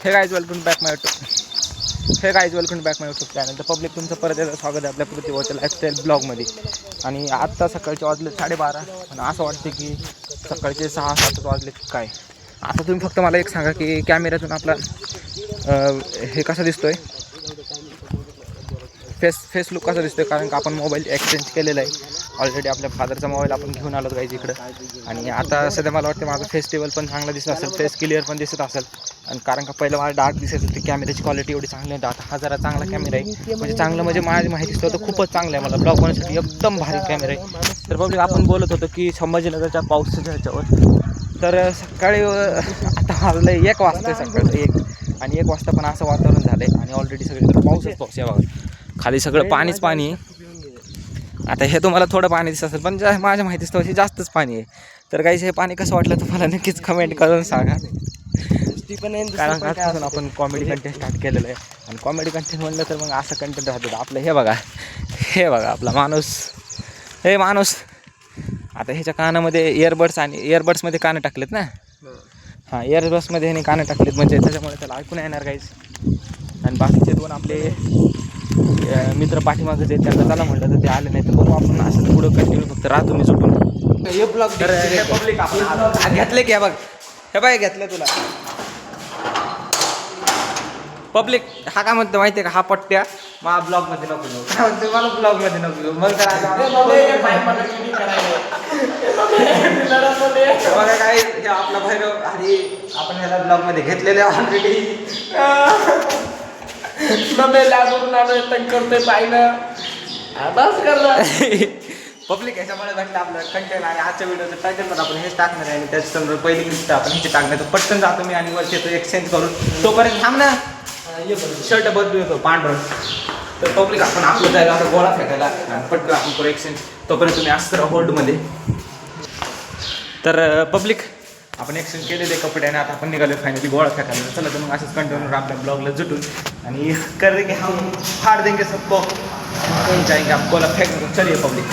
हे guys welcome back माय YouTube channel. तर public तुमचं परत एकदा स्वागत आहे आपल्या पृथ्वीवरच्या लाईफस्टाईल ब्लॉगमध्ये. आणि आत्ता सकाळचे वाजले 12:30 आणि असं वाटते की सकाळचे 6-7 वाजले काय. आता तुम्ही फक्त मला एक सांगा की कॅमेऱ्यातून आपला हे कसा दिसतोय, फेस लुक कसा दिसतोय. कारण का आपण मोबाईल एक्सचेंज केलेला आहे ऑलरेडी. आपल्या फादरचा मोबाईल आपण घेऊन आलो गाईज इकडं. आणि आता सध्या मला वाटतं माझं फेस्टिवल पण चांगला दिसत असेल, फेस क्लिअर पण दिसत असेल. आणि कारण का पहिलं मला डार्क दिसत होती, कॅमेऱ्याची क्वालिटी एवढी चांगली नाही. आता हा जरा चांगला कॅमेरा आहे, म्हणजे चांगलं म्हणजे माझी माहिती दिसतं तर खूपच चांगलं आहे. मला ब्लॉग बनवण्यासाठी एकदम भारी कॅमेरा आहे. तर पब्लिक आपण बोलत होतो की संभाजीनगरच्या पावसाच्या ह्याच्यावर. तर सकाळी आता वाजलं 1 वाजता सकाळचं 1 आणि 1 वाजता पण असं वातावरण झालं आहे. आणि ऑलरेडी सगळीकडे पाऊस आहे बघा. खाली सगळं पाणीच पाणी. आता हे तुम्हाला थोडं पाणी दिसत असेल, पण माझ्या माहितीच तशी जास्तच पाणी आहे. तर काही हे पाणी कसं वाटलं तुम्हाला नक्कीच कमेंट करून सांगा. कारण आजपासून आपण कॉमेडी कंटेंट स्टार्ट केलेलं आहे. आणि कॉमेडी कंटेंट म्हणलं तर मग असं कंटेंट राहतं आपलं. हे बघा आपला माणूस. आता ह्याच्या कानामध्ये इयरबड्समध्ये कानं टाकलेत ना. हां, इयरबड्समध्ये ह्याने कानं टाकलेत, म्हणजे त्याच्यामुळे त्याला ऐकून येणार काहीच. आणि बाकीचे 2 आपले मित्र पाठीमागं जे त्यांना चला म्हटलं तर ते आले नाही. तर बघू आपण असं पुढं कंटिन्यू फक्त राहतो मी सुटून. तर हे पब्लिक आपण घेतले की बघ, हे बाय घेतलं तुला पब्लिक. हा काय म्हणतो माहिती आहे का, हा पट्ट्या मला ब्लॉगमध्ये नको घेऊ. काय म्हणतो मला ब्लॉगमध्ये नको घेऊ. मग बघा काय हे आपला भैरव. आणि आपण ह्याला ब्लॉगमध्ये घेतलेले ऑलरेडी. करतोय पाहिलं बस करणार पब्लिक. ह्याच्यामुळे भेटलं आपलं कंटेंट. आणि आजच्या व्हिडिओचं टायटल पण आपण हेच टाकणार आहे. आणि त्याच्यासमोर पहिली लिस्ट आपण ह्याची टाकणार. तर पटकन जातो मी आणि वरती येतो एक्सचेंज करून. तोपर्यंत थांब ना, शर्ट बदलू येतो पांढरं. तर पब्लिक आपण आपलं जायला आता गोळा फेकायला पटकन आपण करू एक्सचेंज. तोपर्यंत तुम्ही असतं होल्डमध्ये. तर पब्लिक आपण एक्सचेंज केलेले कपडे आणि आता आपण निघालो फायनली गोळा फेकायला. चला तर मग असंच कंटिन्यू आपल्या ब्लॉगला जुटून आणि कर की हम फाड़ देंगे सबको, जाएंगे आपको फेंक. चलिए पब्लिक.